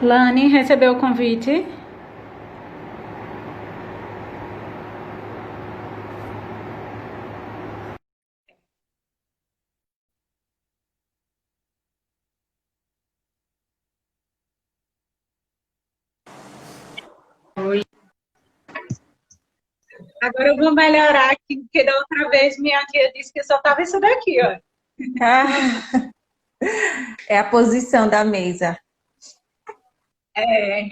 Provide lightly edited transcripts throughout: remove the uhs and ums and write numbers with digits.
Lani recebeu o convite. Oi. Agora eu vou melhorar aqui, porque da outra vez minha tia disse que só tava isso daqui, ó. Ah, é a posição da mesa. É,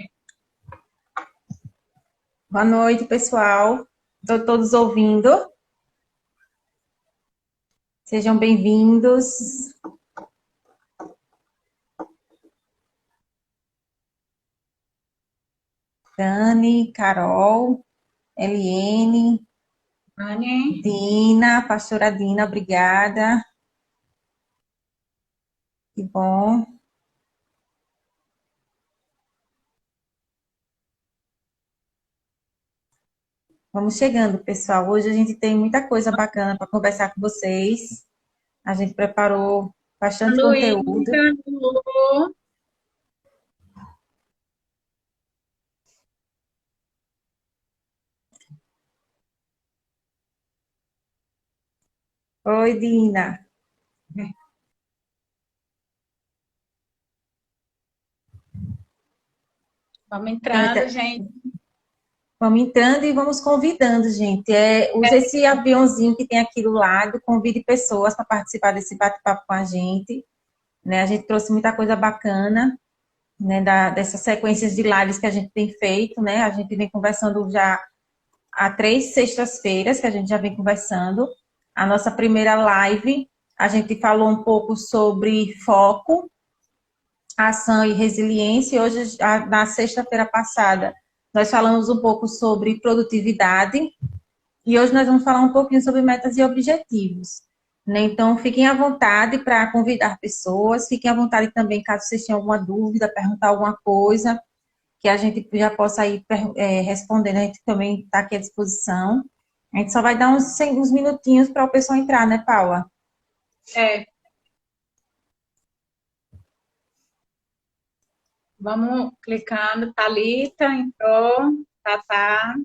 Boa noite, pessoal. Estou todos ouvindo. Sejam bem-vindos. Dani, Carol, Eliene, Anne, Dina, pastora Dina, obrigada. Que bom. Vamos chegando, pessoal. Hoje a gente tem muita coisa bacana para conversar com vocês. A gente preparou bastante conteúdo. Luísa, Lu, Oi, Dina. vamos Então, entrando, gente. vamos entrando e vamos convidando, gente. Use esse aviãozinho que tem aqui do lado, convide pessoas para participar desse bate-papo com a gente. Né? A gente trouxe muita coisa bacana, né, dessas sequências de lives que a gente tem feito, né? A gente vem conversando já há 3 sextas-feiras que a gente já vem conversando. A nossa primeira live, a gente falou um pouco sobre foco, ação e resiliência. E hoje, na sexta-feira passada, nós falamos um pouco sobre produtividade. E hoje nós vamos falar um pouquinho sobre metas e objetivos. Né? Então, fiquem à vontade para convidar pessoas, fiquem à vontade também, caso vocês tenham alguma dúvida, perguntar alguma coisa, que a gente já possa ir respondendo, a gente também está aqui à disposição. A gente só vai dar uns minutinhos para o pessoal entrar, né, Paula? É, vamos clicando. Thalita entrou. Tatá.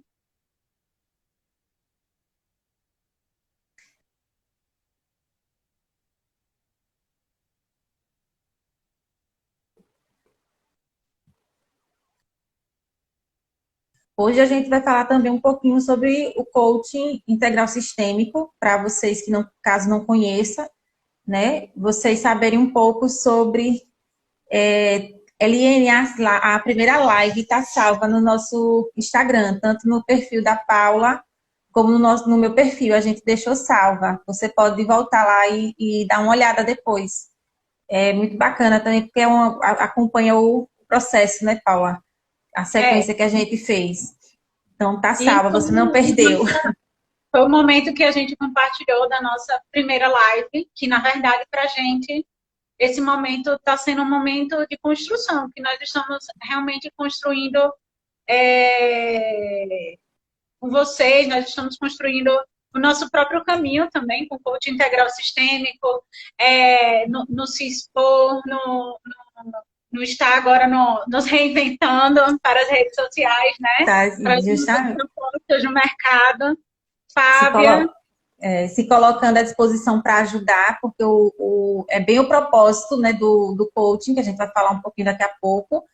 Hoje a gente vai falar também um pouquinho sobre o coaching integral sistêmico, para vocês que não, caso não conheçam, né, vocês saberem um pouco sobre Eliane, a primeira live está salva no nosso Instagram, tanto no perfil da Paula, como no meu perfil, a gente deixou salva. Você pode voltar lá e dar uma olhada depois. É muito bacana também, porque acompanha o processo, né, Paula? A É, sequência que a gente fez. Então, tá e salva, você não perdeu. foi o momento que a gente compartilhou da nossa primeira live, que na verdade para a gente esse momento está sendo um momento de construção, que nós estamos realmente construindo é, com vocês, nós estamos construindo o nosso próprio caminho também, com o coaching integral sistêmico, no se expor, no estar agora nos reinventando para as redes sociais, né? Tá, Trazendo justamente. propostas no mercado. Se, Fábia, colo se colocando à disposição para ajudar, porque é bem o propósito, né, do coaching, que a gente vai falar um pouquinho daqui a pouco,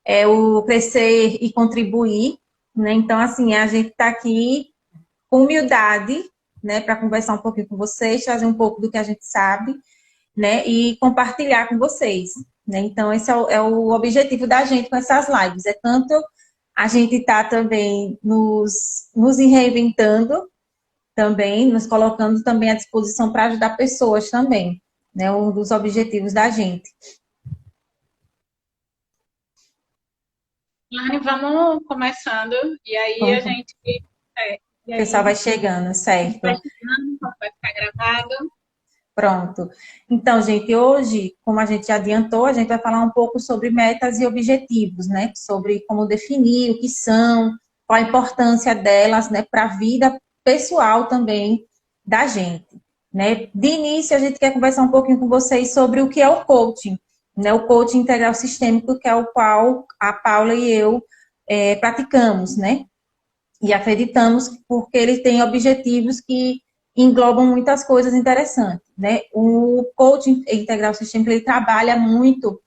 é o crescer e contribuir, né? Então, assim, a gente está aqui com humildade, né, para conversar um pouquinho com vocês, trazer um pouco do que a gente sabe, né, e compartilhar com vocês, né? Então, esse é o objetivo da gente com essas lives, é tanto a gente está também nos reinventando, também, nos colocando também à disposição para ajudar pessoas também, né? Um dos objetivos da gente. Lani, vamos começando, e aí a Como o gente. É, e pessoal aí vai chegando, vai certo? chegando, vai ficar gravado. Pronto. Então, gente, hoje, como a gente já adiantou, a gente vai falar um pouco sobre metas e objetivos, né? Sobre como definir, o que são, qual a importância delas, né, para a vida pessoal também da gente, né? De início, a gente quer conversar um pouquinho com vocês sobre o que é o coaching, né? O coaching integral sistêmico, que é o qual a Paula e eu praticamos, né? E acreditamos porque ele tem objetivos que englobam muitas coisas interessantes, né? O coaching integral sistêmico, ele trabalha muito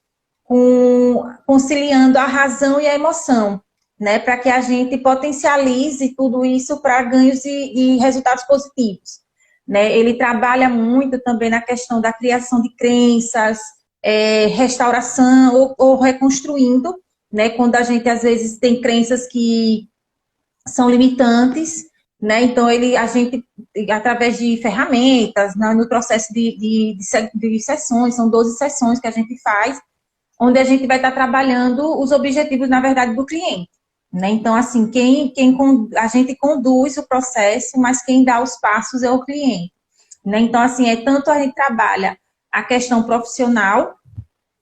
conciliando a razão e a emoção, né? Para que a gente potencialize tudo isso para ganhos e resultados positivos, né? Ele trabalha muito também na questão da criação de crenças, restauração ou reconstruindo, né? Quando a gente às vezes tem crenças que são limitantes, né? Então a gente, através de ferramentas, né, no processo de sessões, são 12 sessões que a gente faz, onde a gente vai estar trabalhando os objetivos, na verdade, do cliente, né? Então, assim, a gente conduz o processo, mas quem dá os passos é o cliente, né? Então, assim, tanto a gente trabalha a questão profissional,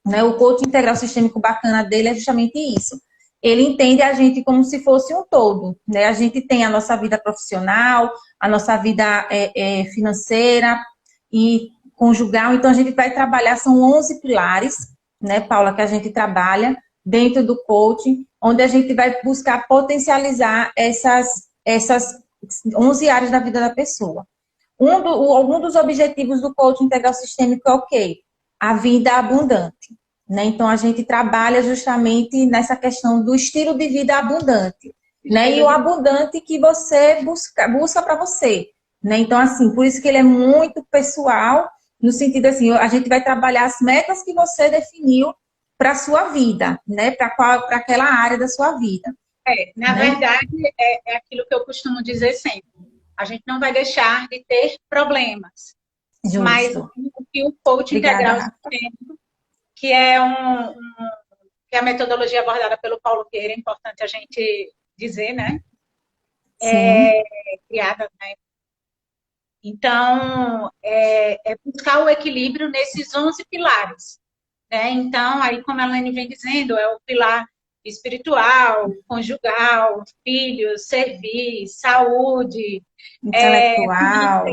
né? O coaching integral sistêmico bacana dele é justamente isso. Ele entende a gente como se fosse um todo, né? A gente tem a nossa vida profissional, a nossa vida financeira e conjugal, então a gente vai trabalhar, são 11 pilares, né, Paula, que a gente trabalha dentro do coaching, onde a gente vai buscar potencializar essas 11 áreas da vida da pessoa. Algum dos objetivos do coaching integral sistêmico é o quê? A vida abundante, né? Então, a gente trabalha justamente nessa questão do estilo de vida abundante, né? E o abundante que você busca para você, né? Então, assim, por isso que ele é muito pessoal, no sentido assim, a gente vai trabalhar as metas que você definiu para a sua vida, né? Para aquela área da sua vida. Na verdade, é aquilo que eu costumo dizer sempre. A gente não vai deixar de ter problemas. Justo. Mas o que o coaching integral sistêmico, que é que é a metodologia abordada pelo Paulo Vieira, é importante a gente dizer, né? Sim. Criada, né? Então, é buscar o equilíbrio nesses 11 pilares, né? Então, aí, como a Elaine vem dizendo, é o pilar espiritual, conjugal, filhos, servir, saúde, intelectual,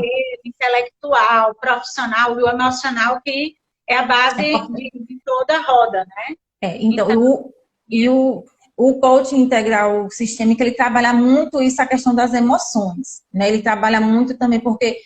profissional e o emocional, que é a base de toda a roda, né? Então, o coaching integral sistêmico, ele trabalha muito isso, a questão das emoções, né? Ele trabalha muito também porque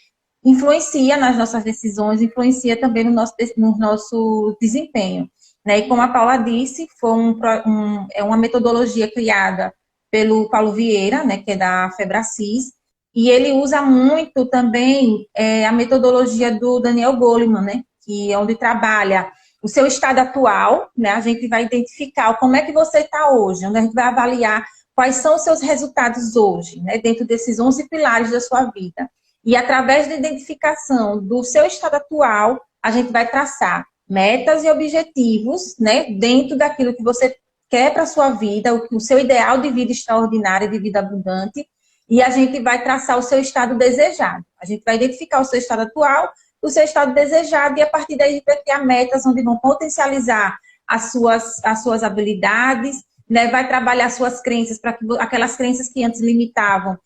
influencia nas nossas decisões, influencia também no nosso desempenho, né? E como a Paula disse, foi uma metodologia criada pelo Paulo Vieira, né, que é da Febracis, e ele usa muito também a metodologia do Daniel Goleman, né, que é onde trabalha o seu estado atual, né? A gente vai identificar como é que você está hoje, onde a gente vai avaliar quais são os seus resultados hoje, né? Dentro desses 11 pilares da sua vida. E através da identificação do seu estado atual, a gente vai traçar metas e objetivos, né? Dentro daquilo que você quer para a sua vida, o seu ideal de vida extraordinária, de vida abundante, e a gente vai traçar o seu estado desejado. A gente vai identificar o seu estado atual, o seu estado desejado, e a partir daí a gente vai criar metas onde vão potencializar as suas habilidades, né? Vai trabalhar suas crenças, para que aquelas crenças que antes limitavam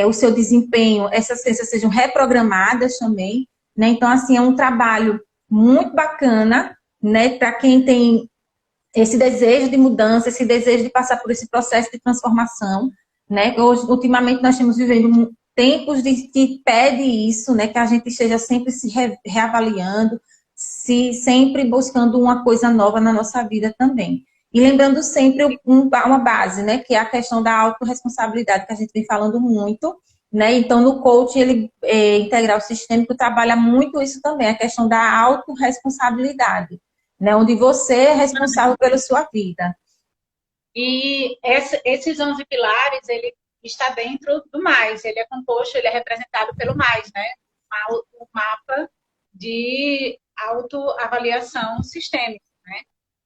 o seu desempenho, essas crenças sejam reprogramadas também, né? Então, assim, é um trabalho muito bacana, né? Para quem tem esse desejo de mudança, esse desejo de passar por esse processo de transformação, né? Hoje, ultimamente, nós estamos vivendo tempos que pede isso, né? Que a gente esteja sempre se reavaliando, sempre buscando uma coisa nova na nossa vida também. E lembrando sempre uma base, né? Que é a questão da autorresponsabilidade, que a gente vem falando muito, né? Então, no coaching integral sistêmico trabalha muito isso também, a questão da autorresponsabilidade, né? Onde você é responsável pela sua vida. E esses 11 pilares, ele está dentro do mais, ele é composto, ele é representado pelo mais, né? O mapa de autoavaliação sistêmica, né?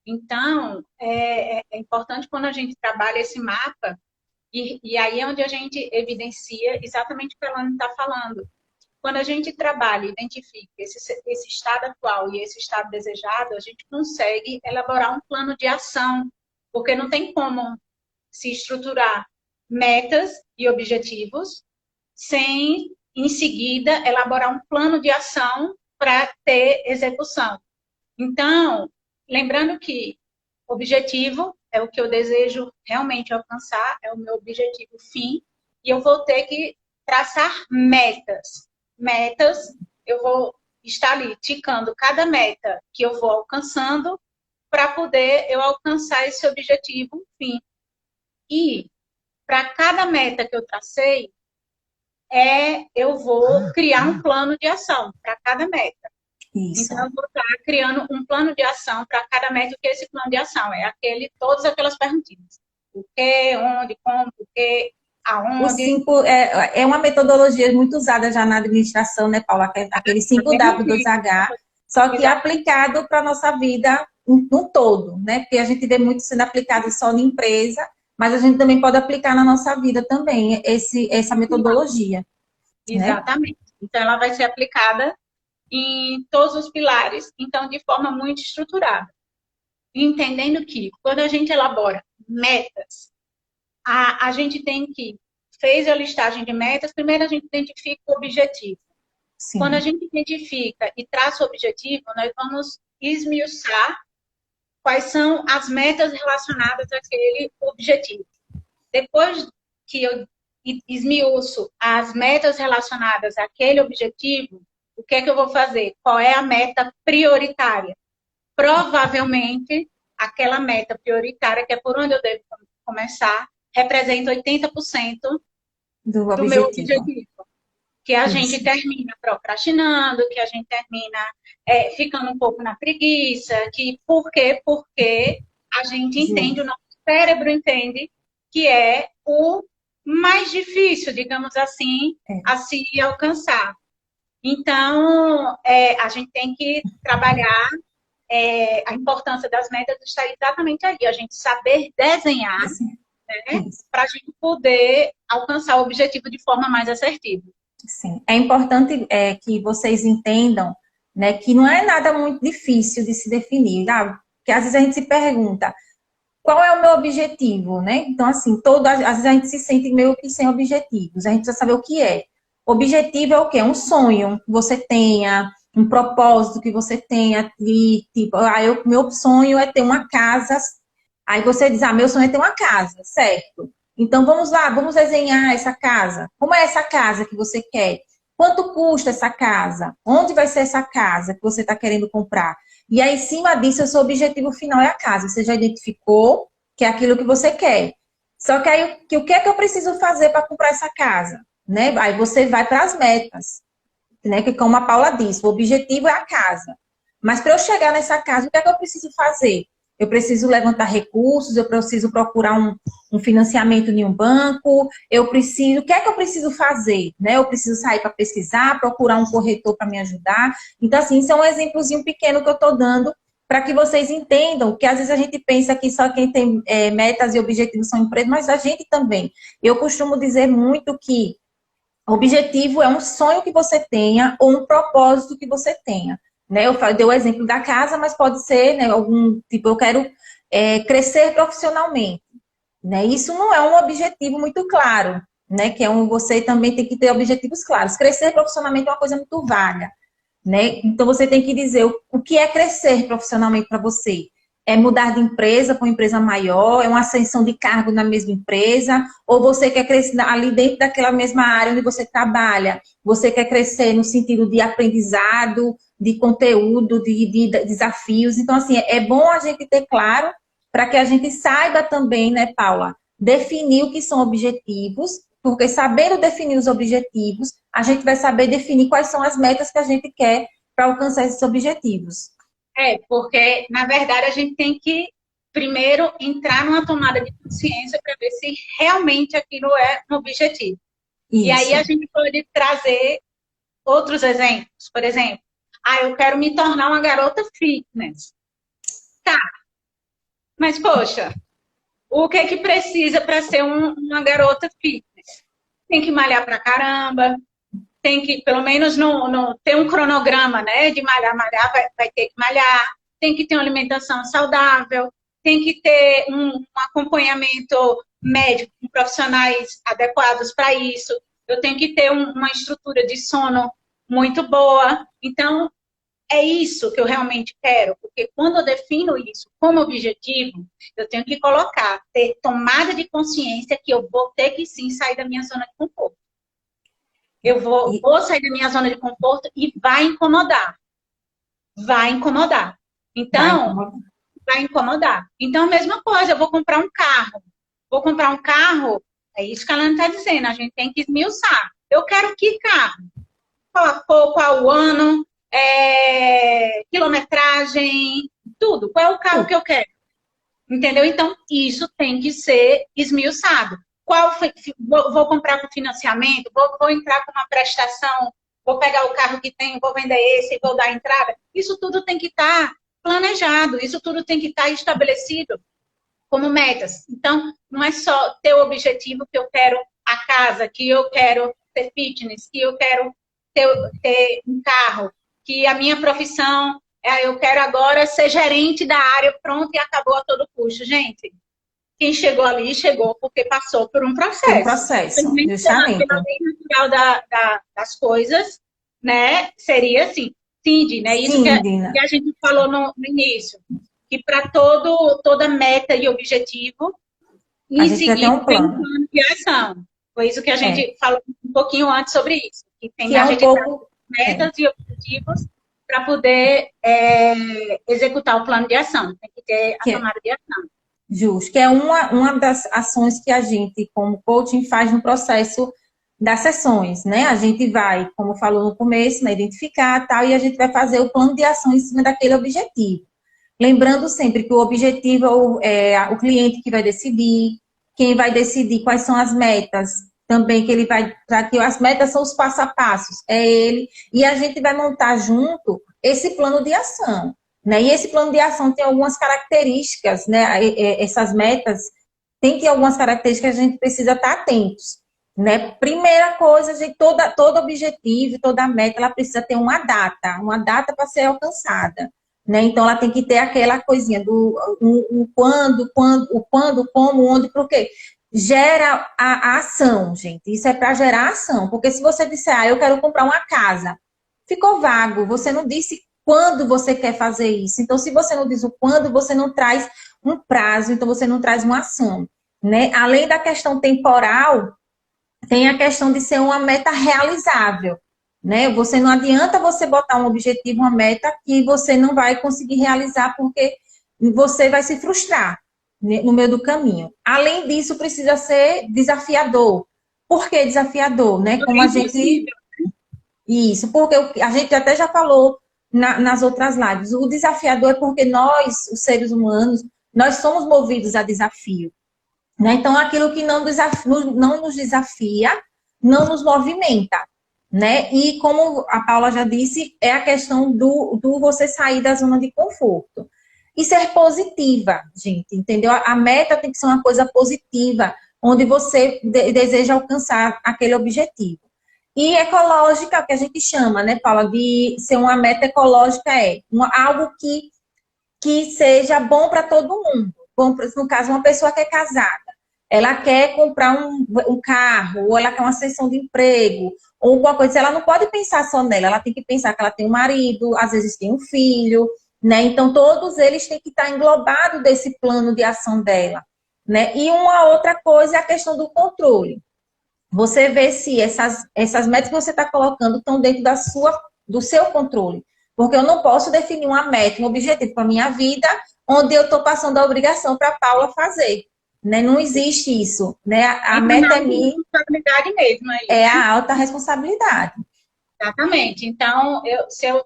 Então, é importante quando a gente trabalha esse mapa, e aí é onde a gente evidencia exatamente o que a Elane está falando. Quando a gente trabalha e identifica esse estado atual e esse estado desejado, a gente consegue elaborar um plano de ação, porque não tem como se estruturar metas e objetivos sem, em seguida, elaborar um plano de ação para ter execução. Então, lembrando que objetivo é o que eu desejo realmente alcançar, é o meu objetivo fim, e eu vou ter que traçar metas. Metas, eu vou estar ali ticando cada meta que eu vou alcançando para poder eu alcançar esse objetivo fim. E para cada meta que eu tracei, eu vou criar um plano de ação para cada meta. Isso. Então, eu vou estar criando um plano de ação para cada meta. O que é esse plano de ação? Todas aquelas perguntinhas. O que, onde, como, por quê, O aonde. 5 é uma metodologia muito usada já na administração, né, Paula? Aquele 5W2H, só que aplicado para a nossa vida no todo, né? Porque a gente vê muito sendo aplicado só na empresa, mas a gente também pode aplicar na nossa vida também essa metodologia. Exatamente. Né? Então, ela vai ser aplicada em todos os pilares, então, de forma muito estruturada. Entendendo que, quando a gente elabora metas, a gente tem que, fez a listagem de metas, primeiro a gente identifica o objetivo. Sim. Quando a gente identifica e traça o objetivo, nós vamos esmiuçar quais são as metas relacionadas àquele objetivo. Depois que eu esmiuço as metas relacionadas àquele objetivo, o que é que eu vou fazer? Qual é a meta prioritária? Provavelmente, aquela meta prioritária, que é por onde eu devo começar, representa 80% do meu objetivo. Que a gente termina procrastinando, que a gente termina ficando um pouco na preguiça. Por quê? Porque a gente entende, o nosso cérebro entende que é o mais difícil, digamos assim, a se alcançar. Então, a gente tem que trabalhar a importância das metas está exatamente aí, a gente saber desenhar, né, para a gente poder alcançar o objetivo de forma mais assertiva. Sim, é importante que vocês entendam, né, que não é nada muito difícil de se definir, porque às vezes a gente se pergunta, qual é o meu objetivo, né? Então, assim, às vezes a gente se sente meio que sem objetivos, a gente precisa saber o que é. Objetivo é o quê? Um sonho que você tenha, um propósito que você tenha, tipo, meu sonho é ter uma casa, aí você diz, meu sonho é ter uma casa, certo? Então, vamos lá, vamos desenhar essa casa. Como é essa casa que você quer? Quanto custa essa casa? Onde vai ser essa casa que você está querendo comprar? E aí, em cima disso, o seu objetivo final é a casa. Você já identificou que é aquilo que você quer. Só que aí, o que é que eu preciso fazer para comprar essa casa? Né? Aí você vai para as metas. Né? Que como a Paula disse, o objetivo é a casa. Mas para eu chegar nessa casa, o que é que eu preciso fazer? Eu preciso levantar recursos, eu preciso procurar um financiamento em um banco, o que é que eu preciso fazer? Né? Eu preciso sair para pesquisar, procurar um corretor para me ajudar. Então, assim, isso é um exemplozinho pequeno que eu estou dando para que vocês entendam que às vezes a gente pensa que só quem tem metas e objetivos são empresas, mas a gente também. Eu costumo dizer muito que objetivo é um sonho que você tenha ou um propósito que você tenha. Né? Eu dei o exemplo da casa, mas pode ser, né, algum tipo, eu quero crescer profissionalmente. Né? Isso não é um objetivo muito claro, né? Que você também tem que ter objetivos claros. Crescer profissionalmente é uma coisa muito vaga. Né? Então você tem que dizer o que é crescer profissionalmente para você. É mudar de empresa para uma empresa maior, é uma ascensão de cargo na mesma empresa, ou você quer crescer ali dentro daquela mesma área onde você trabalha, você quer crescer no sentido de aprendizado, de conteúdo, de desafios. Então, assim, é bom a gente ter claro para que a gente saiba também, né, Paula, definir o que são objetivos, porque sabendo definir os objetivos, a gente vai saber definir quais são as metas que a gente quer para alcançar esses objetivos. Porque, na verdade, a gente tem que, primeiro, entrar numa tomada de consciência para ver se realmente aquilo é um objetivo. Isso. E aí a gente pode trazer outros exemplos. Por exemplo, eu quero me tornar uma garota fitness. Tá. Mas, poxa, o que é que precisa para ser uma garota fitness? Tem que malhar pra caramba, tem que, pelo menos, ter um cronograma, né? De malhar, vai ter que malhar, tem que ter uma alimentação saudável, tem que ter um acompanhamento médico com profissionais adequados para isso, eu tenho que ter uma estrutura de sono muito boa. Então, é isso que eu realmente quero? Porque quando eu defino isso como objetivo, eu tenho que colocar, ter tomada de consciência que eu vou ter que sim sair da minha zona de conforto. Eu vou sair da minha zona de conforto e vai incomodar. Vai incomodar. Então, vai incomodar. Então, a mesma coisa, eu vou comprar um carro. Vou comprar um carro, é isso que a Alana está dizendo, a gente tem que esmiuçar. Eu quero que carro? Qual a cor, qual o ano, quilometragem, tudo. Qual é o carro que eu quero? Entendeu? Então, isso tem que ser esmiuçado. Vou comprar com financiamento? Vou entrar com uma prestação? Vou pegar o carro que tem, vou vender esse e vou dar entrada? Isso tudo tem que estar planejado, isso tudo tem que estar estabelecido como metas. Então, não é só ter o objetivo que eu quero a casa, que eu quero ter fitness, que eu quero ter um carro, que a minha profissão, eu quero agora ser gerente da área, pronto, e acabou a todo custo. Gente, quem chegou ali, chegou porque passou por um processo. Um processo, justamente. Pela lei natural das coisas, né, seria assim, Cindy, né? Isso que a gente falou no início, que para toda meta e objetivo, em seguida tem um plano de ação. Foi isso que a gente falou um pouquinho antes sobre isso. Que tem que a gente ter metas e objetivos para poder executar o plano de ação. Tem que ter a tomada de ação. Justo, que é uma das ações que a gente, como coaching, faz no processo das sessões, né? A gente vai, como falou no começo, né, identificar tal, e a gente vai fazer o plano de ação em cima daquele objetivo. Lembrando sempre que o objetivo é o cliente que vai decidir, quem vai decidir quais são as metas, também que ele vai, já que as metas são os passo a passos, é ele, e a gente vai montar junto esse plano de ação, né? E esse plano de ação tem algumas características, né? Essas metas têm que ter algumas características que a gente precisa estar atentos, né? Primeira coisa, todo objetivo, toda meta, ela precisa ter uma data para ser alcançada, né? Então, ela tem que ter aquela coisinha do quando, como, onde, por quê? Gera a ação, gente. Isso é para gerar ação. Porque se você disser, eu quero comprar uma casa, ficou vago. Você não disse quando você quer fazer isso. Então, se você não diz o quando, você não traz um prazo, então você não traz uma ação, né? Além da questão temporal, tem a questão de ser uma meta realizável, né? Você não adianta você botar um objetivo, uma meta que você não vai conseguir realizar porque você vai se frustrar no meio do caminho. Além disso, precisa ser desafiador. Por que desafiador, né? Como a gente... Isso, porque a gente até já falou nas outras lives. O desafiador é porque nós, os seres humanos, nós somos movidos a desafio, né? Então, aquilo que não nos desafia, não nos movimenta, né? E como a Paula já disse, é a questão do você sair da zona de conforto. E ser positiva, gente, entendeu? A meta tem que ser uma coisa positiva, onde você deseja alcançar aquele objetivo. E ecológica, que a gente chama, né, Paula, de ser uma meta ecológica, algo que seja bom para todo mundo. Bom, no caso, uma pessoa que é casada, ela quer comprar um carro, ou ela quer uma sessão de emprego, ou alguma coisa, ela não pode pensar só nela, ela tem que pensar que ela tem um marido, às vezes tem um filho, né? Então, todos eles têm que estar englobados desse plano de ação dela, né? E uma outra coisa é a questão do controle. Você vê se essas metas que você está colocando estão dentro do seu controle. Porque eu não posso definir uma meta, um objetivo para a minha vida, onde eu estou passando a obrigação para a Paula fazer. Né? Não existe isso. Né? A meta é minha. Responsabilidade mesmo. É a alta responsabilidade. Exatamente. Então, se eu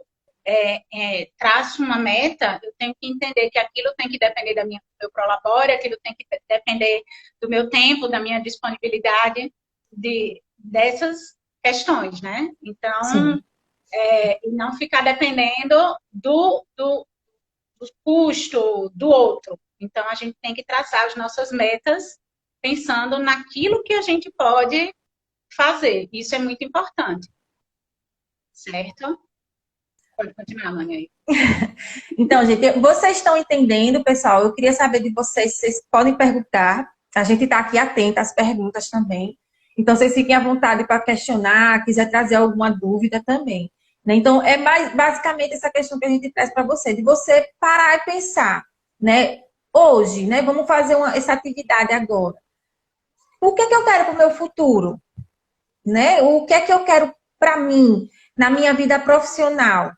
traço uma meta, eu tenho que entender que aquilo tem que depender do meu prolabore, aquilo tem que depender do meu tempo, da minha disponibilidade, dessas questões, né? Então, e não ficar dependendo do custo do outro. Então, a gente tem que traçar as nossas metas pensando naquilo que a gente pode fazer. Isso é muito importante. Certo? Pode continuar, Mãe. Então, gente, vocês estão entendendo, pessoal? Eu queria saber de vocês, vocês podem perguntar. A gente está aqui atenta às perguntas também. Então, vocês fiquem à vontade para questionar, quiser trazer alguma dúvida também. né? Então, é basicamente essa questão que a gente traz para você, de você parar e pensar, né? Hoje, né? Vamos fazer essa atividade agora. O que é que eu quero para o meu futuro? Né? O que é que eu quero para mim, na minha vida profissional?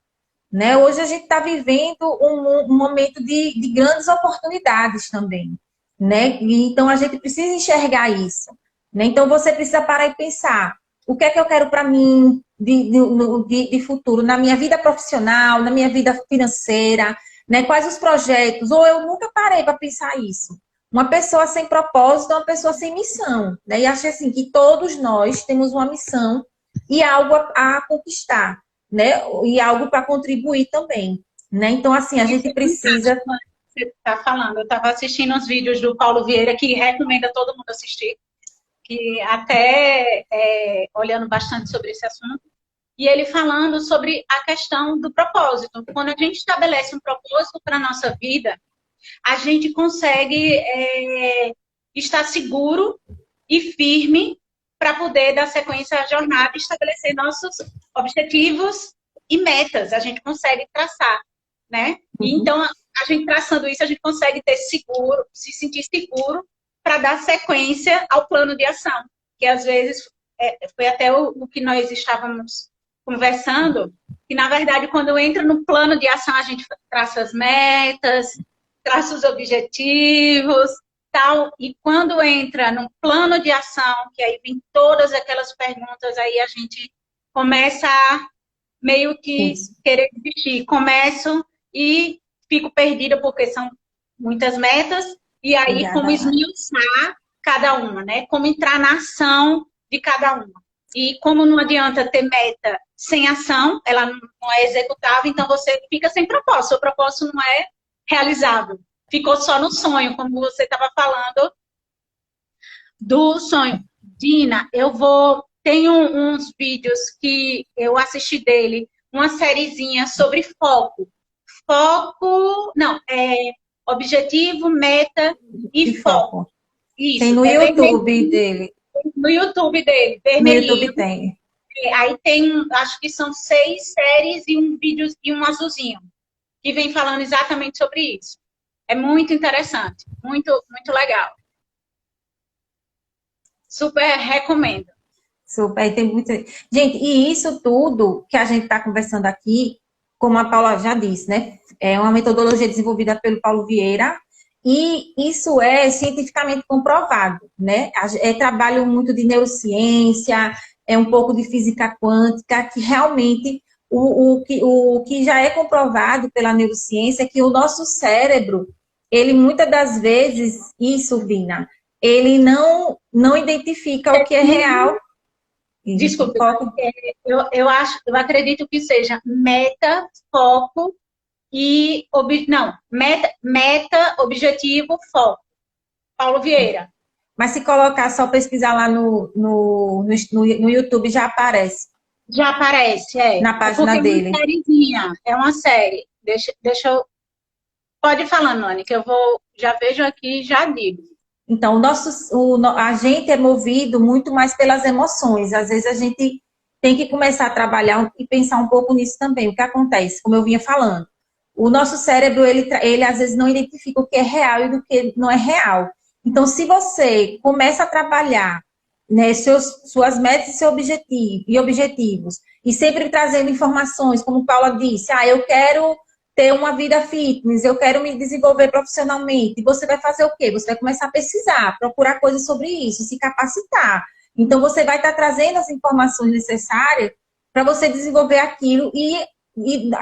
Né? Hoje a gente está vivendo um momento de grandes oportunidades também. Né? Então, a gente precisa enxergar isso. Né? Então, você precisa parar e pensar o que é que eu quero para mim de futuro, na minha vida profissional, na minha vida financeira, né? Quais os projetos, ou eu nunca parei para pensar isso. Uma pessoa sem propósito é uma pessoa sem missão, né? E acho assim que todos nós temos uma missão e algo a conquistar, né? E algo para contribuir também, né? Então, assim, a gente precisa... Você está falando, eu estava assistindo uns vídeos do Paulo Vieira, que recomenda todo mundo assistir, que até olhando bastante sobre esse assunto, e ele falando sobre a questão do propósito. Quando a gente estabelece um propósito para a nossa vida, a gente consegue estar seguro e firme para poder dar sequência à jornada e estabelecer nossos objetivos e metas. A gente consegue traçar, né? E então, a gente traçando isso, a gente consegue ter seguro, se sentir seguro para dar sequência ao plano de ação. Que às vezes foi até o que nós estávamos conversando, que na verdade, quando entra no plano de ação, a gente traça as metas, traça os objetivos, tal. E quando entra no plano de ação, que aí vem todas aquelas perguntas, aí a gente começa a meio que querer desistir. Começo e fico perdida, porque são muitas metas, e aí como esmiuçar cada uma, né? Como entrar na ação de cada uma. E como não adianta ter meta sem ação, ela não é executável, então você fica sem propósito. Seu propósito não é realizável. Ficou só no sonho, como você estava falando do sonho. Dina, tenho uns vídeos que eu assisti dele, uma sériezinha sobre foco. Objetivo, meta e foco. Isso. Tem no YouTube dele. No YouTube dele, vermelhinho. No YouTube tem. Aí tem, acho que são 6 séries e um vídeo e um azulzinho, que vem falando exatamente sobre isso. É muito interessante, muito, muito legal. Super recomendo. Super, tem muito... Gente, e isso tudo que a gente está conversando aqui, como a Paula já disse, né? É uma metodologia desenvolvida pelo Paulo Vieira, e isso é cientificamente comprovado, né? É trabalho muito de neurociência, é um pouco de física quântica, que realmente o que já é comprovado pela neurociência é que o nosso cérebro, ele muitas das vezes, isso, Vina, ele não identifica o que é real. Desculpa, eu acredito que seja meta, foco e meta, objetivo, foco. Paulo Vieira. Mas se colocar só pesquisar lá no YouTube já aparece. Já aparece, na página dele. É uma série. Deixa eu. Pode ir falando, Nani, que eu já vejo aqui e já digo. Então, a gente é movido muito mais pelas emoções. Às vezes a gente tem que começar a trabalhar e pensar um pouco nisso também. O que acontece, como eu vinha falando, o nosso cérebro, ele às vezes não identifica o que é real e do que não é real. Então, se você começa a trabalhar, né, suas metas e seus objetivos, e sempre trazendo informações, como Paula disse, eu quero ter uma vida fitness, eu quero me desenvolver profissionalmente. E você vai fazer o quê? Você vai começar a pesquisar, procurar coisas sobre isso, se capacitar. Então, você vai estar trazendo as informações necessárias para você desenvolver aquilo e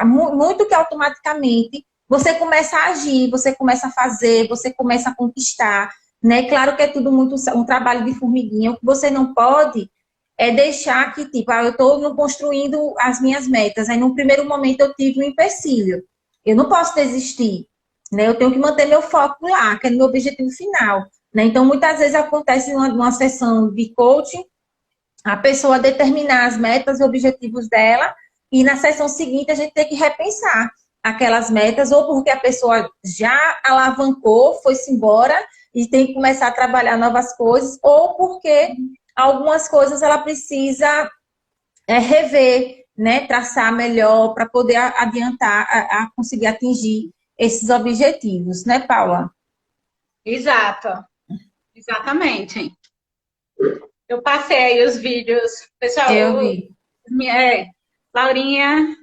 muito que automaticamente você começa a agir, você começa a fazer, você começa a conquistar, né? Claro que é tudo muito um trabalho de formiguinha. O que você não pode é deixar que, tipo, eu estou construindo as minhas metas. Aí, no primeiro momento, eu tive um empecilho. Eu não posso desistir, né? Eu tenho que manter meu foco lá, que é no meu objetivo final, né? Então, muitas vezes acontece numa sessão de coaching, a pessoa determinar as metas e objetivos dela, e na sessão seguinte a gente tem que repensar aquelas metas, ou porque a pessoa já alavancou, foi-se embora, e tem que começar a trabalhar novas coisas, ou porque algumas coisas ela precisa rever, né, traçar melhor para poder adiantar, a conseguir atingir esses objetivos, né, Paula? Exato, exatamente. Eu passei aí os vídeos, Eu pessoal, vi. Laurinha,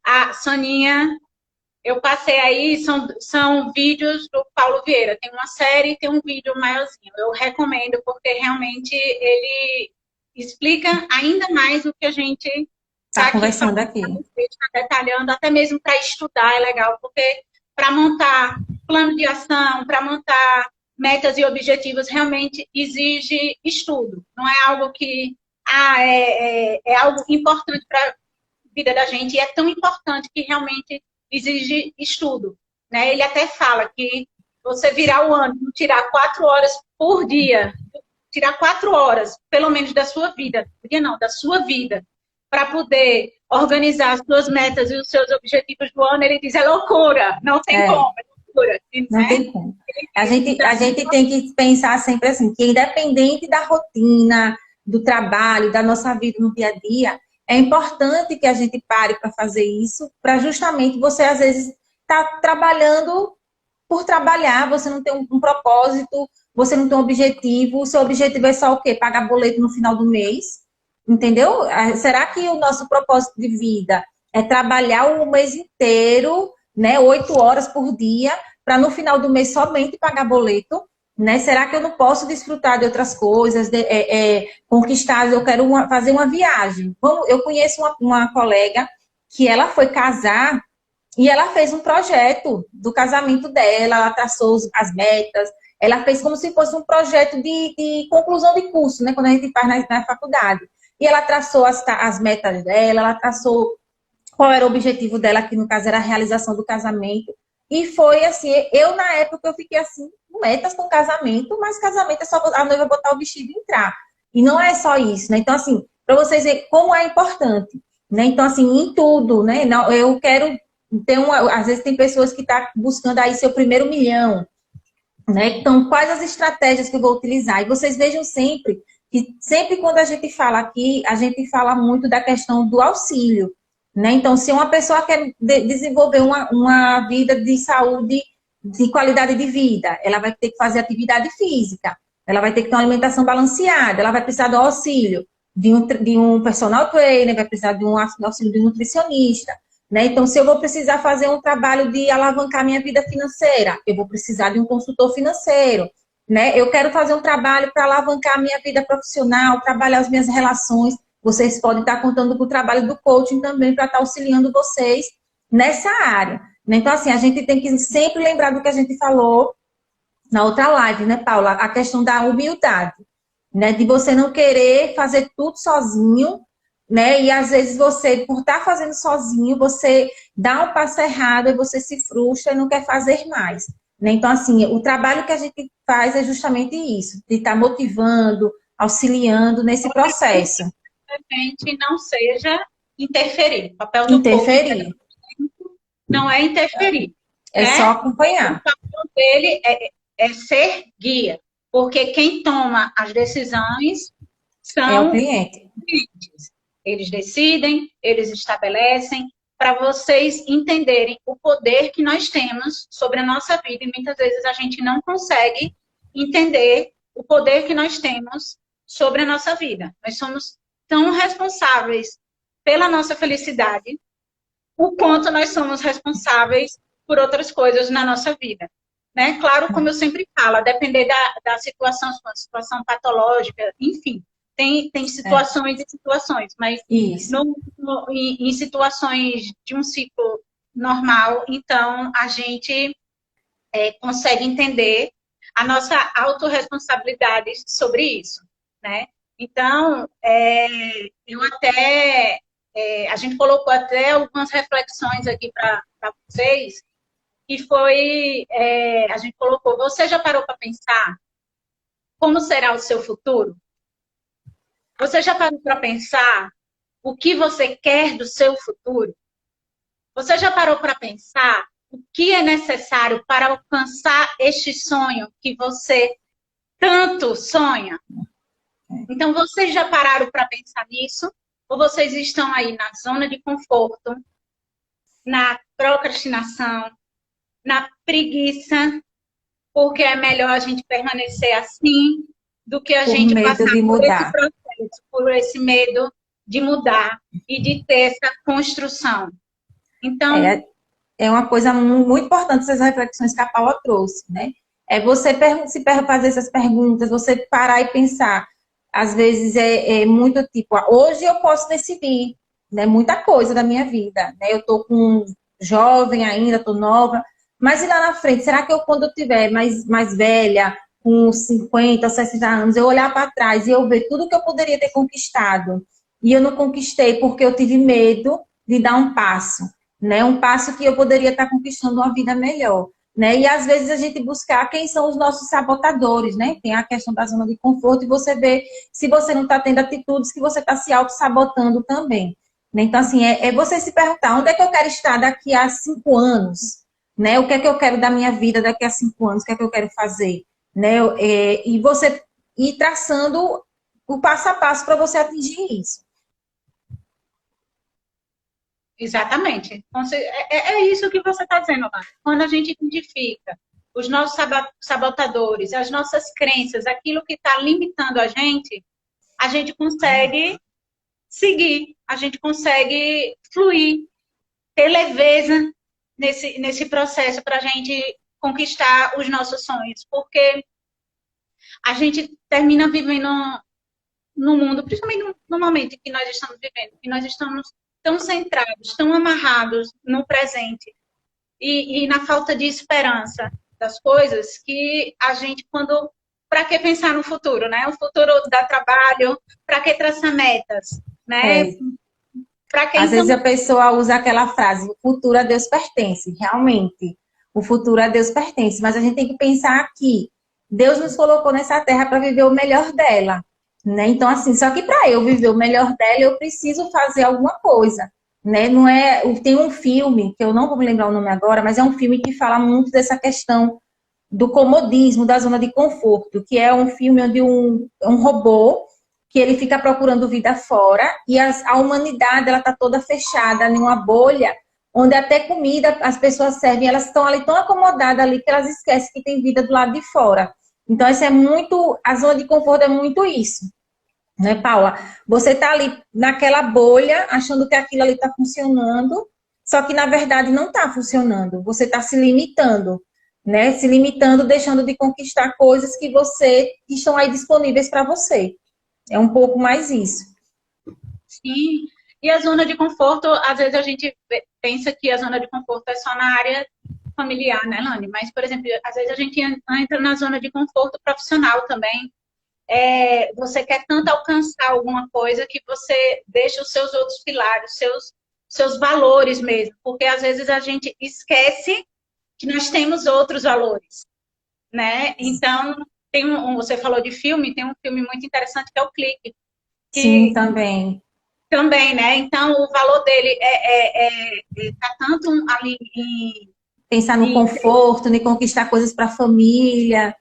a Soninha, eu passei aí, são vídeos do Paulo Vieira. Tem uma série e tem um vídeo maiorzinho. Eu recomendo, porque realmente ele explica ainda mais o que a gente está Tá aqui conversando falando, aqui. está detalhando, até mesmo para estudar é legal, porque para montar plano de ação, para montar metas e objetivos, realmente exige estudo. Não é algo que é algo importante para a vida da gente, e é tão importante que realmente exige estudo. Né? Ele até fala que você virar o ano, tirar 4 horas por dia, tirar 4 horas, pelo menos, da sua vida, não, da sua vida, para poder organizar as suas metas e os seus objetivos do ano, ele diz, é loucura, não tem como, é loucura. Não Né? tem como. A gente tem que pensar sempre assim, que independente da rotina, do trabalho, da nossa vida no dia a dia, é importante que a gente pare para fazer isso, para justamente você, às vezes, estar trabalhando por trabalhar, você não tem um propósito, você não tem um objetivo, o seu objetivo é só o quê? Pagar boleto no final do mês, entendeu? Será que o nosso propósito de vida é trabalhar o mês inteiro, né, 8 horas por dia, para no final do mês somente pagar boleto? Né? Será que eu não posso desfrutar de outras coisas, conquistar? Eu quero fazer uma viagem. Eu conheço uma colega que ela foi casar e ela fez um projeto do casamento dela, ela traçou as metas, ela fez como se fosse um projeto de conclusão de curso, né? Quando a gente faz na faculdade. E ela traçou as metas dela, ela traçou qual era o objetivo dela, que no caso era a realização do casamento. E foi assim, eu na época eu fiquei assim, metas com casamento, mas casamento é só a noiva botar o vestido e entrar. E não é só isso, né? Então, assim, para vocês verem como é importante, né? Então, assim, em tudo, né? Eu quero ter às vezes tem pessoas que estão buscando aí seu primeiro milhão, né? Então, quais as estratégias que eu vou utilizar? E vocês vejam sempre que sempre quando a gente fala aqui, a gente fala muito da questão do auxílio, né? Então, se uma pessoa quer desenvolver uma vida de saúde, de qualidade de vida, ela vai ter que fazer atividade física, ela vai ter que ter uma alimentação balanceada, ela vai precisar do auxílio de um personal trainer, vai precisar de um auxílio de um nutricionista, né? Então, se eu vou precisar fazer um trabalho de alavancar minha vida financeira, eu vou precisar de um consultor financeiro, né? Eu quero fazer um trabalho para alavancar minha vida profissional, trabalhar as minhas relações. Vocês podem estar contando com o trabalho do coaching também para estar auxiliando vocês nessa área. Né? Então, assim, a gente tem que sempre lembrar do que a gente falou na outra live, né, Paula? A questão da humildade, né? De você não querer fazer tudo sozinho, né? E às vezes você, por estar fazendo sozinho, você dá um passo errado e você se frustra e não quer fazer mais. Né? Então, assim, o trabalho que a gente faz é justamente isso, de estar motivando, auxiliando nesse processo. Realmente não seja interferir. O papel do Interferir. coach não é interferir. É né? só acompanhar. O papel dele é ser guia, porque quem toma as decisões É o são cliente. clientes. Eles decidem, eles estabelecem, para vocês entenderem o poder que nós temos sobre a nossa vida, e muitas vezes a gente não consegue entender o poder que nós temos sobre a nossa vida. Nós somos tão responsáveis pela nossa felicidade, o quanto nós somos responsáveis por outras coisas na nossa vida. Né? Claro, como eu sempre falo, a depender da situação, se for uma situação patológica, enfim, tem situações e situações, mas em situações de um ciclo normal, então a gente consegue entender a nossa autorresponsabilidade sobre isso, né? Então, eu até a gente colocou até algumas reflexões aqui para vocês, que foi, a gente colocou, você já parou para pensar como será o seu futuro? Você já parou para pensar o que você quer do seu futuro? Você já parou para pensar o que é necessário para alcançar este sonho que você tanto sonha? Então, vocês já pararam para pensar nisso? Ou vocês estão aí na zona de conforto, na procrastinação, na preguiça, porque é melhor a gente permanecer assim do que a Por gente medo passar de por esse mudar. processo, por esse medo de mudar e de ter essa construção. Então, É uma coisa muito importante essas reflexões que a Paula trouxe, né? É você fazer essas perguntas, você parar e pensar. Às vezes é muito tipo, hoje eu posso decidir, né? Muita coisa da minha vida, né? Eu tô jovem ainda, tô nova, mas e lá na frente, será que eu, quando eu tiver mais velha, com 50, 60 anos, eu olhar para trás e eu ver tudo que eu poderia ter conquistado e eu não conquistei porque eu tive medo de dar um passo, né? Um passo que eu poderia estar conquistando uma vida melhor, né? E às vezes a gente buscar quem são os nossos sabotadores, né? Tem a questão da zona de conforto e você vê se você não está tendo atitudes que você está se auto-sabotando também. Né? Então, assim, é você se perguntar onde é que eu quero estar daqui a 5 anos, né? O que é que eu quero da minha vida daqui a 5 anos, o que é que eu quero fazer, né? E você ir traçando o passo a passo para você atingir isso. exatamente. Então, é isso que você está dizendo, Ana. Quando a gente identifica os nossos sabotadores, as nossas crenças, aquilo que está limitando a gente consegue seguir, a gente consegue fluir, ter leveza nesse processo para a gente conquistar os nossos sonhos. Porque a gente termina vivendo no mundo, principalmente no momento que nós estamos vivendo, que nós estamos tão centrados, tão amarrados no presente e na falta de esperança das coisas, que a gente, quando... Para que pensar no futuro, né? O futuro dá trabalho, para que traçar metas, né? Para que Às então... vezes a pessoa usa aquela frase, o futuro a Deus pertence. Realmente, o futuro a Deus pertence. Mas a gente tem que pensar que Deus nos colocou nessa terra para viver o melhor dela. Né? Então, assim, só que para eu viver o melhor dela, eu preciso fazer alguma coisa. Né? Não é, tem um filme, que eu não vou me lembrar o nome agora, mas é um filme que fala muito dessa questão do comodismo, da zona de conforto, que é um filme onde um robô que ele fica procurando vida fora e a humanidade ela está toda fechada em uma bolha onde até comida as pessoas servem, elas estão ali tão acomodadas ali que elas esquecem que tem vida do lado de fora. Então, isso é muito, a zona de conforto é muito isso, né, Paula? Você está ali naquela bolha, achando que aquilo ali está funcionando, só que na verdade não está funcionando. Você está se limitando, né? Se limitando, deixando de conquistar coisas que estão aí disponíveis para você. É um pouco mais isso. Sim, e a zona de conforto, às vezes a gente pensa que a zona de conforto é só na área familiar, né, Lani? Mas, por exemplo, às vezes a gente entra na zona de conforto profissional também. Você quer tanto alcançar alguma coisa que você deixa os seus outros pilares, seus valores mesmo, porque às vezes a gente esquece que nós temos outros valores, né? Então, você falou de filme, tem um filme muito interessante que é o Clique, Sim, que também. também, né? Então, o valor dele tá tanto ali Pensar no em conforto, em conquistar coisas para a família.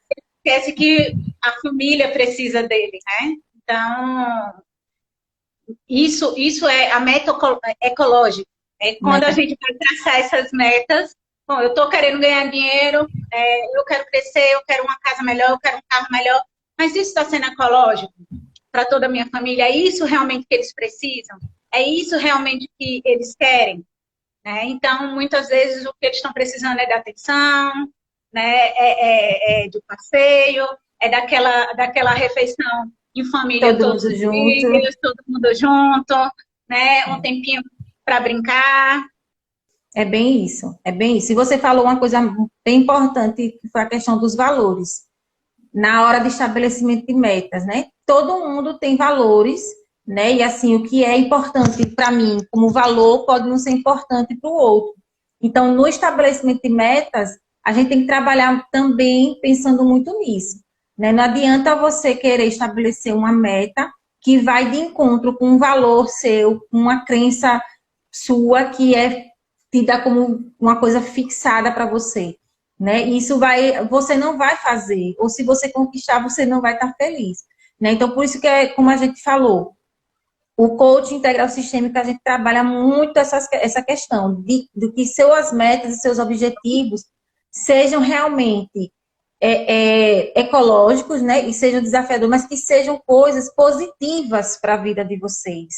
esquece que a família precisa dele, né? Então, isso é a meta ecológica. É quando a gente vai traçar essas metas. Bom, eu estou querendo ganhar dinheiro, eu quero crescer, eu quero uma casa melhor, eu quero um carro melhor, mas isso está sendo ecológico para toda a minha família? É isso realmente que eles precisam? É isso realmente que eles querem? Né? Então, muitas vezes, o que eles estão precisando é de atenção, né? De passeio, daquela refeição em família, Todo todos mundo os junto. dias, todo mundo junto, né? Um tempinho para brincar. É bem isso, é bem isso. E você falou uma coisa bem importante, que foi a questão dos valores. Na hora de estabelecimento de metas, né? Todo mundo tem valores, né? E assim, o que é importante para mim como valor pode não ser importante para o outro. Então, no estabelecimento de metas, a gente tem que trabalhar também pensando muito nisso, né? Não adianta você querer estabelecer uma meta que vai de encontro com um valor seu, com uma crença sua que é tida como uma coisa fixada para você, né? Isso você não vai fazer, ou se você conquistar, você não vai estar feliz, né? Então, por isso que é como a gente falou, O coaching integral sistêmico, a gente trabalha muito essa questão de que suas metas e seus objetivos sejam realmente ecológicos, né? E sejam desafiadores, mas que sejam coisas positivas para a vida de vocês,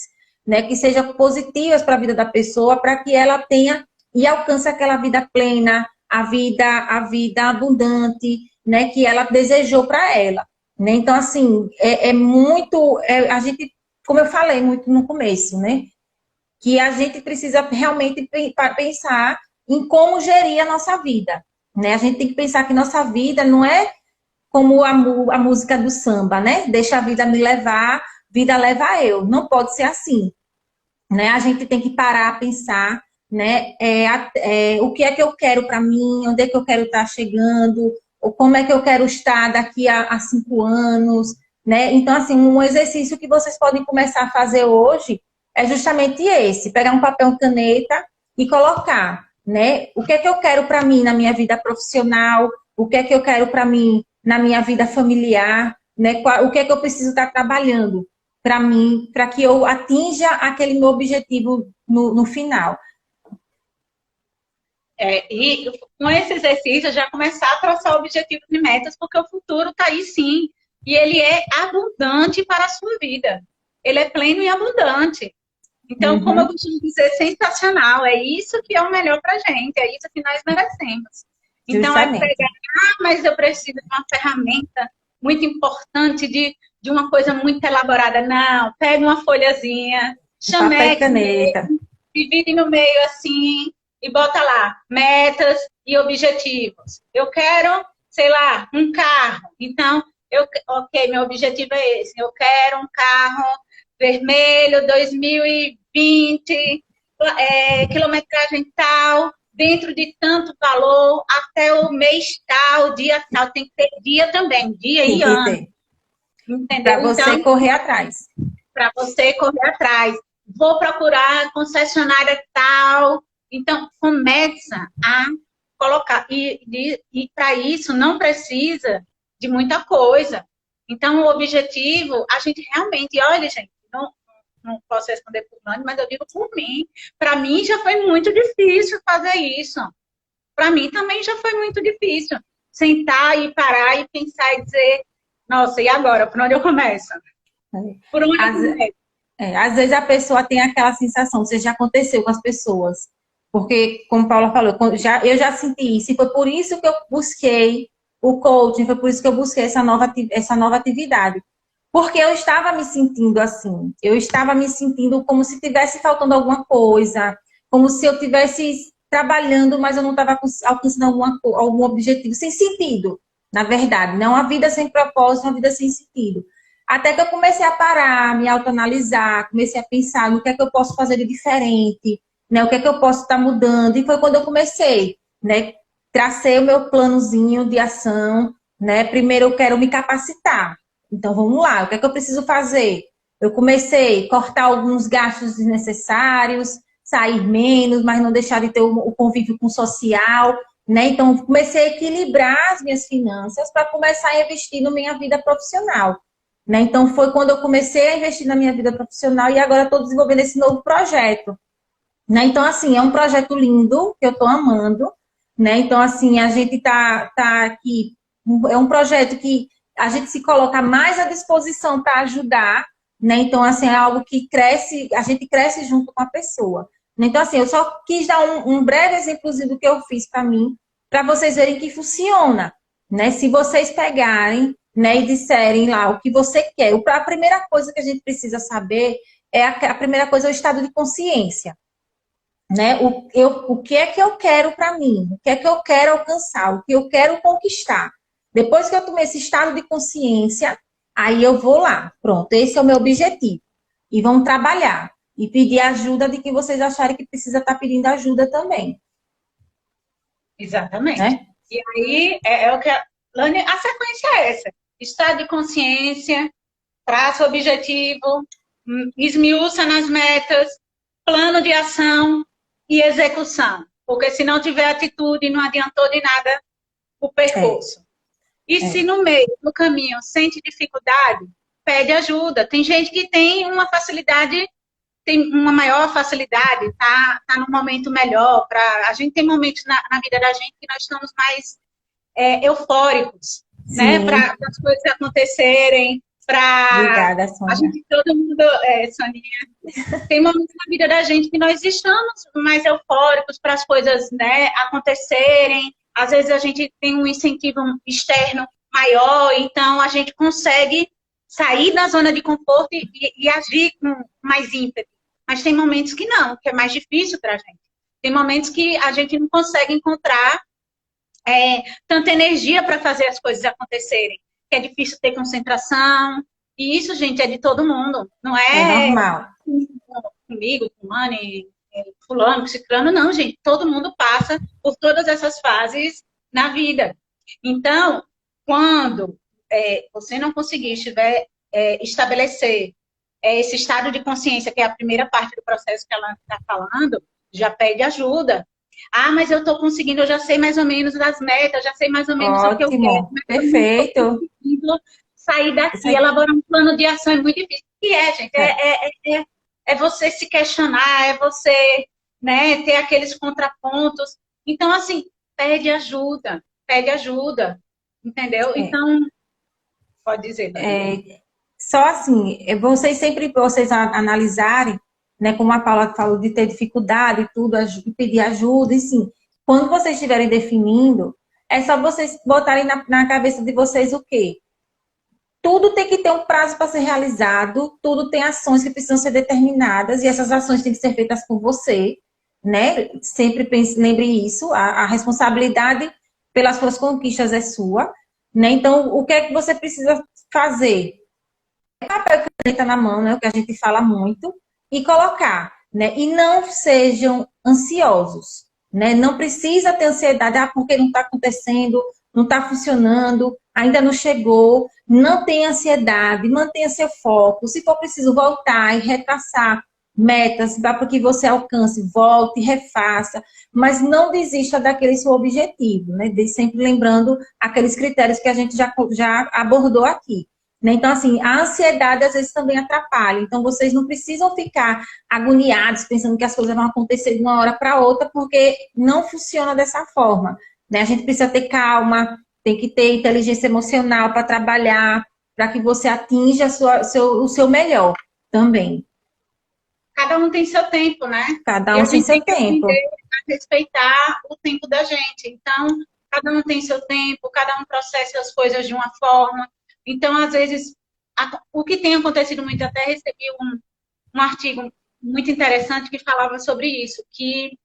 né? Que sejam positivas para a vida da pessoa, para que ela tenha e alcance aquela vida plena, a vida abundante, né? Que ela desejou para ela, né? Então, assim, a gente, como eu falei muito no começo, né? Que a gente precisa realmente pensar em como gerir a nossa vida, né? A gente tem que pensar que nossa vida não é como a música do samba, né? Deixa a vida me levar, vida leva eu. Não pode ser assim, né? A gente tem que parar, pensar, né? O que é que eu quero para mim, onde é que eu quero estar chegando, ou como é que eu quero estar daqui a 5 anos, né? Então, assim, um exercício que vocês podem começar a fazer hoje é justamente esse, pegar um papel e caneta e colocar, né? O que é que eu quero para mim na minha vida profissional, o que é que eu quero para mim na minha vida familiar, né? O que é que eu preciso estar trabalhando para mim, para que eu atinja aquele meu objetivo no final. E com esse exercício, já começar a traçar objetivos e metas, porque o futuro está aí sim. E ele é abundante para a sua vida. Ele é pleno e abundante. Então, como eu costumo dizer, sensacional. É isso que é o melhor para a gente. É isso que nós merecemos. Então, Justamente. é pegar, mas eu preciso de uma ferramenta muito importante, de uma coisa muito elaborada. Não, pega uma folhazinha, Papel e chameque, caneta. divide no meio assim e bota lá metas e objetivos. Eu quero, sei lá, um carro. Então, ok, meu objetivo é esse. Eu quero um carro vermelho 2020, quilometragem tal, dentro de tanto valor, até o mês tal, dia tal. Tem que ter dia também, dia Tem e que ano. ter. Entendeu? Para você Então, correr atrás. para você correr atrás. Vou procurar concessionária tal. Então, começa a colocar. E para isso não precisa de muita coisa. Então, o objetivo, a gente realmente, olha, gente, não posso responder por nós, mas eu digo por mim. Para mim já foi muito difícil fazer isso. Para mim também já foi muito difícil. Sentar e parar e pensar e dizer, nossa, e agora? Por onde eu começo? Por onde eu começo? Às vezes a pessoa tem aquela sensação, isso já aconteceu com as pessoas. Porque, como Paula falou, eu já senti isso, e foi por isso que eu busquei o coaching, foi por isso que eu busquei essa nova atividade. Porque eu estava me sentindo assim, eu estava me sentindo como se tivesse faltando alguma coisa, como se eu estivesse trabalhando, mas eu não estava alcançando algum objetivo sem sentido, na verdade. Não a vida sem propósito, uma vida sem sentido. Até que eu comecei a parar, me autoanalisar, comecei a pensar no que é que eu posso fazer de diferente, né? O que é que eu posso estar mudando. E foi quando eu comecei, né? Tracei o meu planozinho de ação, né? Primeiro eu quero me capacitar. Então vamos lá, o que é que eu preciso fazer? Eu comecei a cortar alguns gastos desnecessários, sair menos, mas não deixar de ter o convívio com o social, né? Então comecei a equilibrar as minhas finanças para começar a investir na minha vida profissional. Né? Então, foi quando eu comecei a investir na minha vida profissional e agora estou desenvolvendo esse novo projeto. Né? Então, assim, é um projeto lindo, que eu estou amando. Né? Então, assim, a gente tá aqui, é um projeto que a gente se coloca mais à disposição para ajudar. Né? Então, assim, é algo que cresce, a gente cresce junto com a pessoa. Então, assim, eu só quis dar um breve exemplozinho do que eu fiz para mim, para vocês verem que funciona. Né? Se vocês pegarem, né, e disserem lá o que você quer. A primeira coisa que a gente precisa saber a primeira coisa é o estado de consciência. Né? O que é que eu quero para mim? O que é que eu quero alcançar? O que eu quero conquistar? Depois que eu tomei esse estado de consciência, aí eu vou lá. Pronto, esse é o meu objetivo. E vamos trabalhar. E pedir ajuda de quem vocês acharem que precisa estar pedindo ajuda também. Exatamente. Né? E aí, o que Lani, a sequência é essa. Estado de consciência, traça o objetivo, esmiuça nas metas, plano de ação e execução. Porque se não tiver atitude, não adiantou de nada o percurso. E se no meio do caminho sente dificuldade, pede ajuda. Tem gente que tem uma facilidade, tem uma maior facilidade, tá num momento melhor. A gente tem momentos na vida da gente que nós estamos mais eufóricos, né? Para as coisas acontecerem, Obrigada, a Sônia. gente, todo mundo, Soninha, tem momentos na vida da gente que nós estamos mais eufóricos para as coisas, né, acontecerem. Às vezes a gente tem um incentivo externo maior, então a gente consegue sair da zona de conforto e agir com mais ímpeto. Mas tem momentos que não, que é mais difícil para a gente. Tem momentos que a gente não consegue encontrar tanta energia para fazer as coisas acontecerem. Que é difícil ter concentração. E isso, gente, é de todo mundo. Não É normal. Comigo, com o Mani, fulano, com ciclano, não, gente. Todo mundo passa por todas essas fases na vida. Então, quando você não conseguir estabelecer esse estado de consciência, que é a primeira parte do processo que ela está falando, já pede ajuda. Ah, mas eu estou conseguindo, eu já sei mais ou menos das metas, já sei mais ou menos o que eu quero. Perfeito. Eu não conseguindo sair daqui, elaborar um plano de ação é muito difícil. O que é, gente? É você se questionar, é você, né, ter aqueles contrapontos. Então, assim, pede ajuda, entendeu? Então, pode dizer. Só assim, vocês analisarem, né, como a Paula falou, de ter dificuldade e tudo, pedir ajuda, e sim, quando vocês estiverem definindo, é só vocês botarem na cabeça de vocês o quê? Tudo tem que ter um prazo para ser realizado, tudo tem ações que precisam ser determinadas, e essas ações têm que ser feitas por você, né? Sempre lembre isso, a responsabilidade pelas suas conquistas é sua, né? Então, o que é que você precisa fazer? Papel e caneta na mão, né? O que a gente fala muito, e colocar, né? E não sejam ansiosos, né? Não precisa ter ansiedade, porque não está acontecendo, não está funcionando, ainda não chegou. Não tenha ansiedade, mantenha seu foco. Se for preciso voltar e retraçar metas para que você alcance, volte, refaça, mas não desista daquele seu objetivo, né? Sempre lembrando aqueles critérios que a gente já abordou aqui. Então, assim, a ansiedade às vezes também atrapalha. Então, vocês não precisam ficar agoniados, pensando que as coisas vão acontecer de uma hora para outra, porque não funciona dessa forma, né? A gente precisa ter calma, tem que ter inteligência emocional para trabalhar, para que você atinja o seu melhor também. Cada um tem seu tempo, né? Cada um tem seu tempo. A respeitar o tempo da gente. Então, cada um tem seu tempo, cada um processa as coisas de uma forma. Então, às vezes, o que tem acontecido muito, até recebi um artigo muito interessante que falava sobre isso, que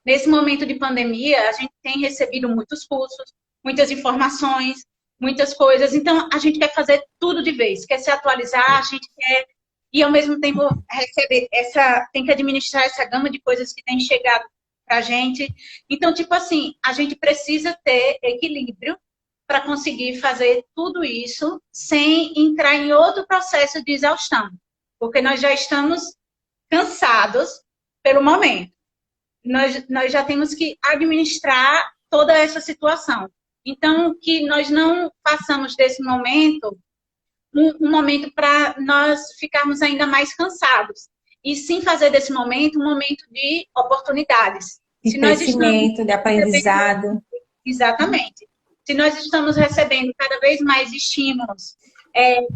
nesse momento de pandemia, a gente tem recebido muitos cursos, muitas informações, muitas coisas. Então, a gente quer fazer tudo de vez, quer se atualizar, a gente quer, e ao mesmo tempo receber tem que administrar essa gama de coisas que tem chegado pra gente. Então, tipo assim, a gente precisa ter equilíbrio para conseguir fazer tudo isso sem entrar em outro processo de exaustão, porque nós já estamos cansados pelo momento. Nós já temos que administrar toda essa situação. Então, que nós não façamos desse momento um momento para nós ficarmos ainda mais cansados, e sim fazer desse momento um momento de oportunidades. De crescimento, de aprendizado. Exatamente. Se nós estamos recebendo cada vez mais estímulos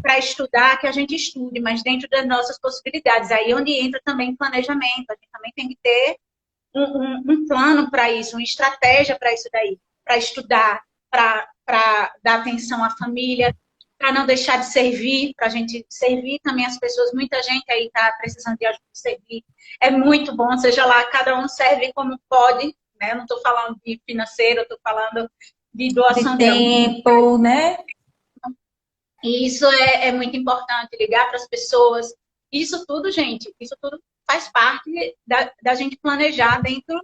para estudar, que a gente estude, mas dentro das nossas possibilidades. Aí onde entra também o planejamento. A gente também tem que ter um plano para isso, uma estratégia para isso daí. Para estudar, para dar atenção à família, para não deixar de servir, para a gente servir também as pessoas. Muita gente aí está precisando de ajuda de servir. É muito bom, seja lá, cada um serve como pode, né? Eu não estou falando de financeiro, eu estou falando de doação de tempo, né? E isso é muito importante, ligar para as pessoas. Isso tudo, gente, isso tudo faz parte da gente planejar dentro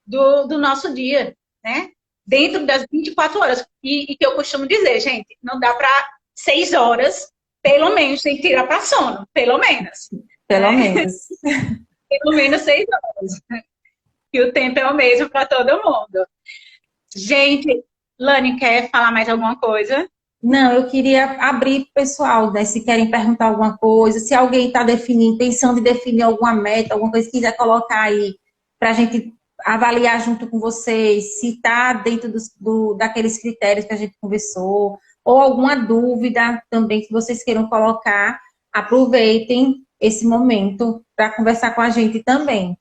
do nosso dia, né? Dentro das 24 horas. E que eu costumo dizer, gente, não dá para 6 horas, pelo menos, tem que tirar para sono, pelo menos. Pelo menos. Pelo menos 6 horas. E o tempo é o mesmo para todo mundo. Gente, Lani, quer falar mais alguma coisa? Não, eu queria abrir para o pessoal, né? Se querem perguntar alguma coisa, se alguém está definindo, pensando em definir alguma meta, alguma coisa, quiser colocar aí para a gente avaliar junto com vocês, se está dentro daqueles critérios que a gente conversou, ou alguma dúvida também que vocês queiram colocar, aproveitem esse momento para conversar com a gente também.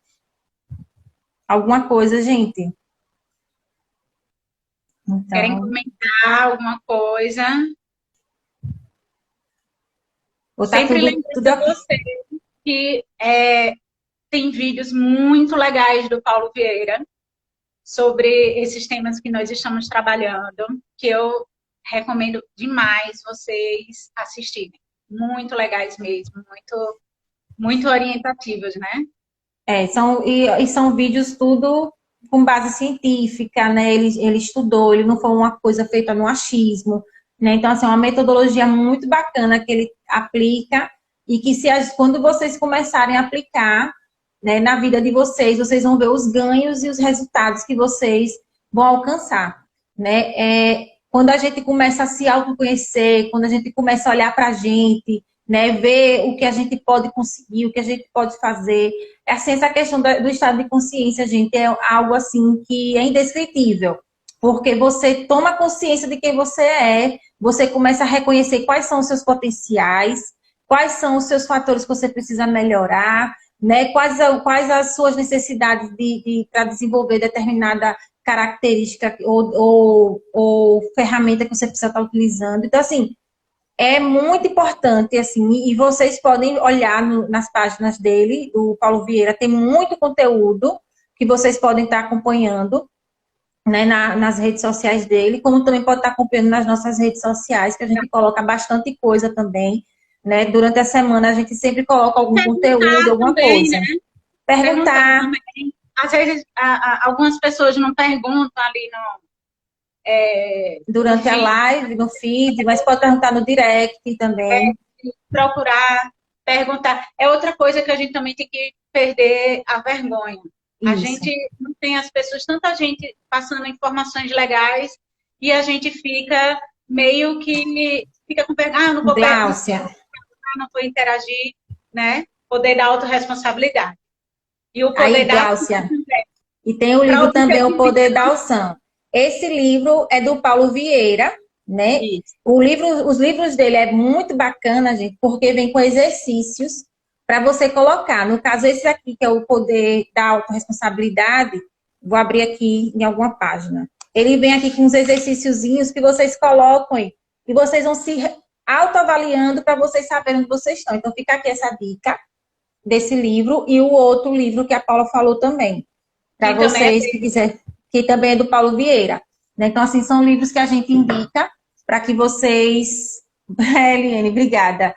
Alguma coisa, gente? Querem Então, comentar alguma coisa? ou tá Sempre tudo lembrando a você que tem vídeos muito legais do Paulo Vieira sobre esses temas que nós estamos trabalhando, que eu recomendo demais vocês assistirem. Muito legais mesmo, muito orientativos, né? São vídeos tudo com base científica, né? Ele estudou, ele não foi uma coisa feita no achismo, né? Então, assim, é uma metodologia muito bacana que ele aplica e que quando vocês começarem a aplicar, né, na vida de vocês, vocês vão ver os ganhos e os resultados que vocês vão alcançar, né? Quando a gente começa a se autoconhecer, quando a gente começa a olhar para a gente, né, ver o que a gente pode conseguir, o que a gente pode fazer. Assim, essa questão do estado de consciência, gente, é algo assim que é indescritível, porque você toma consciência de quem você é, você começa a reconhecer quais são os seus potenciais, quais são os seus fatores que você precisa melhorar, né, quais as suas necessidades para desenvolver determinada característica ou ferramenta que você precisa estar utilizando. Então, assim, é muito importante, assim, e vocês podem olhar nas páginas dele, do Paulo Vieira, tem muito conteúdo que vocês podem estar acompanhando, né, nas redes sociais dele, como também pode estar acompanhando nas nossas redes sociais, que a gente coloca bastante coisa também, né, durante a semana a gente sempre coloca algum conteúdo, alguma Também, coisa. né? Perguntar Também. Às vezes, algumas pessoas não perguntam ali durante a live, no feed, mas pode perguntar no direct também. procurar, perguntar. É outra coisa que a gente também tem que perder a vergonha. A Isso. gente não tem as pessoas, tanta gente passando informações legais e a gente fica meio que fica com vergonha, não vou perguntar, Gláucia. não vou interagir, né? Poder da autorresponsabilidade. E o Aí, poder da Gláucia. E tem o para livro também, O obter Poder da Ação. Esse livro é do Paulo Vieira, né? isso. Os livros dele é muito bacana, gente, porque vem com exercícios para você colocar. No caso, esse aqui, que é o Poder da Autoresponsabilidade, vou abrir aqui em alguma página. Ele vem aqui com uns exercíciozinhos que vocês colocam e vocês vão se autoavaliando para vocês saberem onde vocês estão. Então, fica aqui essa dica desse livro e o outro livro que a Paula falou também para E também vocês que quiser, que também é do Paulo Vieira. Né? Então, assim, são livros que a gente indica para que vocês. Eliane, obrigada.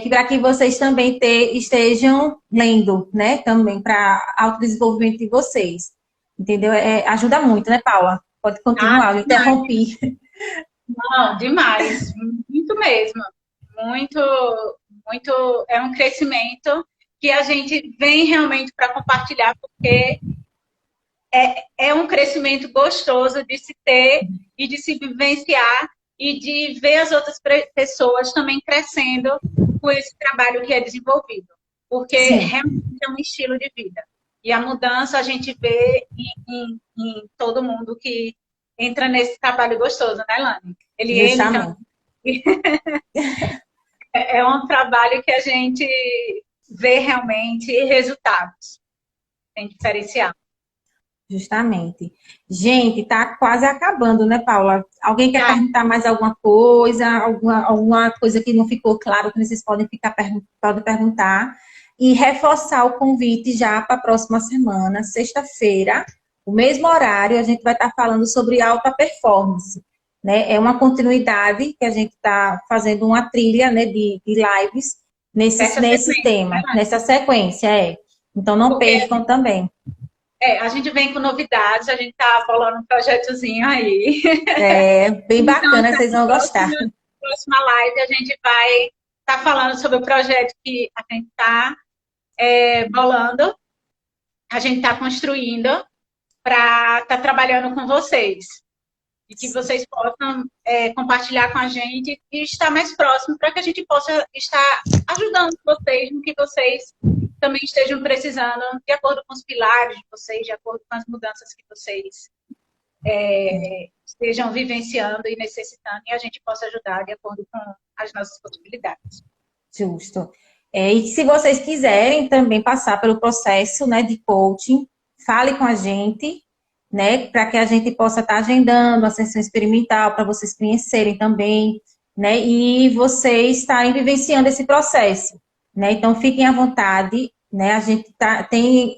Para que vocês também estejam lendo, né? Também para autodesenvolvimento de vocês. Entendeu? Ajuda muito, né, Paula? Pode continuar, eu interrompi. não, demais, muito mesmo. Muito, muito, é um crescimento que a gente vem realmente para compartilhar, porque é um crescimento gostoso de se ter e de se vivenciar e de ver as outras pessoas também crescendo com esse trabalho que é desenvolvido. Porque Sim. realmente é um estilo de vida. E a mudança a gente vê em todo mundo que entra nesse trabalho gostoso, né, Lani? Ele entra. É um trabalho que a gente vê realmente resultados. Tem diferencial. Justamente. Gente, tá quase acabando, né, Paula? Alguém quer Tá. perguntar mais alguma coisa? Alguma coisa que não ficou claro, que vocês podem podem perguntar. E reforçar o convite já para a próxima semana, sexta-feira, o mesmo horário, a gente vai estar falando sobre alta performance. Né? É uma continuidade que a gente está fazendo uma trilha, né, de lives nesse tema, né, nessa sequência, Então não percam também. A gente vem com novidades, a gente tá bolando um projetozinho aí. Bem bacana, Então, vocês vão gostar. Próxima live a gente vai estar falando sobre o projeto que a gente está bolando, a gente está construindo para estar trabalhando com vocês. e que vocês possam compartilhar com a gente e estar mais próximo para que a gente possa estar ajudando vocês no que vocês também estejam precisando, de acordo com os pilares de vocês, de acordo com as mudanças que vocês estejam vivenciando e necessitando, e a gente possa ajudar de acordo com as nossas possibilidades. Justo. E se vocês quiserem também passar pelo processo, né, de coaching, fale com a gente, né, para que a gente possa estar agendando a sessão experimental, para vocês conhecerem também, né, e vocês estarem vivenciando esse processo, né, então fiquem à vontade, né, a gente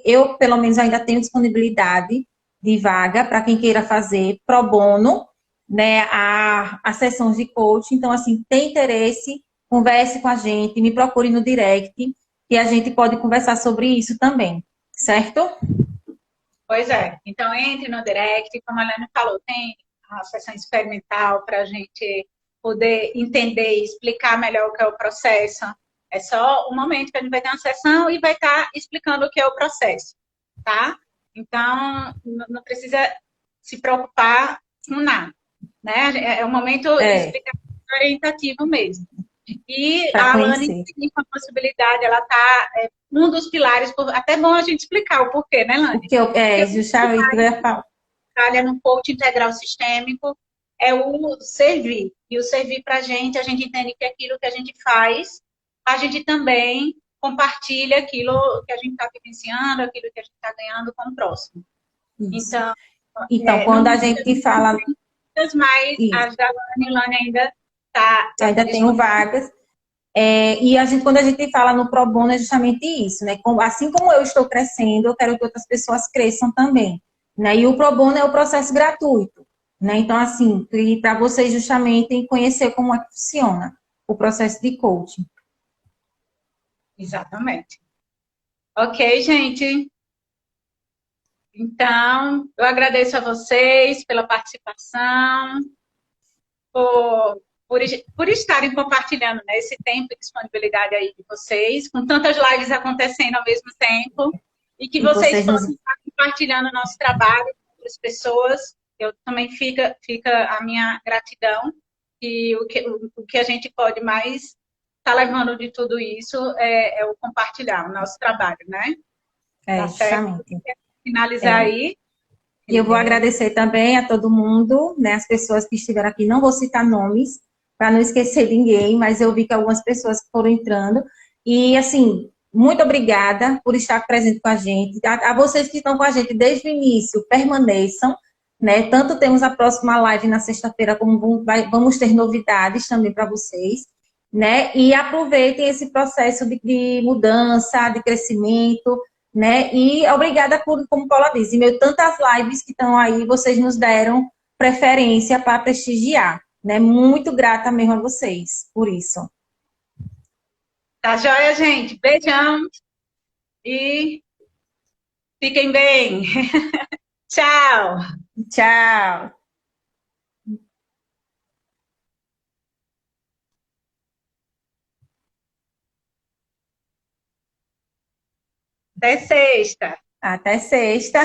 eu pelo menos ainda tenho disponibilidade de vaga para quem queira fazer pro bono, né, a sessão de coaching, então assim, tem interesse, converse com a gente, me procure no direct, e a gente pode conversar sobre isso também, certo? Pois é. Então, entre no direct, como a Helena falou, tem a sessão experimental para a gente poder entender e explicar melhor o que é o processo. É só um momento que a gente vai ter uma sessão e vai estar explicando o que é o processo, tá? Então, não precisa se preocupar com nada, né? É um momento orientativo mesmo. E pra a Alane tem uma possibilidade, ela está um dos pilares, até bom a gente explicar o porquê, né, Lani? Porque justamente que eu ia falar. Trabalha no coaching integral sistêmico, é o servir. E o servir para a gente entende que aquilo que a gente faz, a gente também compartilha aquilo que a gente está vivenciando, aquilo que a gente está ganhando com o próximo. Isso. Então, quando a gente fala... Mas as da Lani ainda está... Ainda tenho vagas. E quando a gente fala no pro bono, é justamente isso, né? Assim como eu estou crescendo, eu quero que outras pessoas cresçam também, né? E o pro bono é o processo gratuito, né? Então, assim, para vocês justamente conhecer como é que funciona o processo de coaching. Exatamente. Ok, gente? Então, eu agradeço a vocês pela participação, por estarem compartilhando, né, esse tempo e disponibilidade aí de vocês, com tantas lives acontecendo ao mesmo tempo, e que vocês possam estar compartilhando o nosso trabalho com outras pessoas. Eu também fica a minha gratidão, e o que a gente pode mais estar levando de tudo isso é o compartilhar o nosso trabalho, né? Justamente. Finalizar aí. E eu vou agradecer também a todo mundo, né, as pessoas que estiveram aqui, não vou citar nomes, para não esquecer ninguém, mas eu vi que algumas pessoas foram entrando. E, assim, muito obrigada por estar presente com a gente. A vocês que estão com a gente desde o início, permaneçam, né? Tanto temos a próxima live na sexta-feira, como vamos ter novidades também para vocês, né? E aproveitem esse processo de mudança, de crescimento, né? E obrigada por, como Paula disse, meu, tantas lives que estão aí, vocês nos deram preferência para prestigiar, né? Muito grata mesmo a vocês por isso. Tá joia, gente? Beijão e fiquem bem. Tchau. Tchau. Até sexta. Até sexta.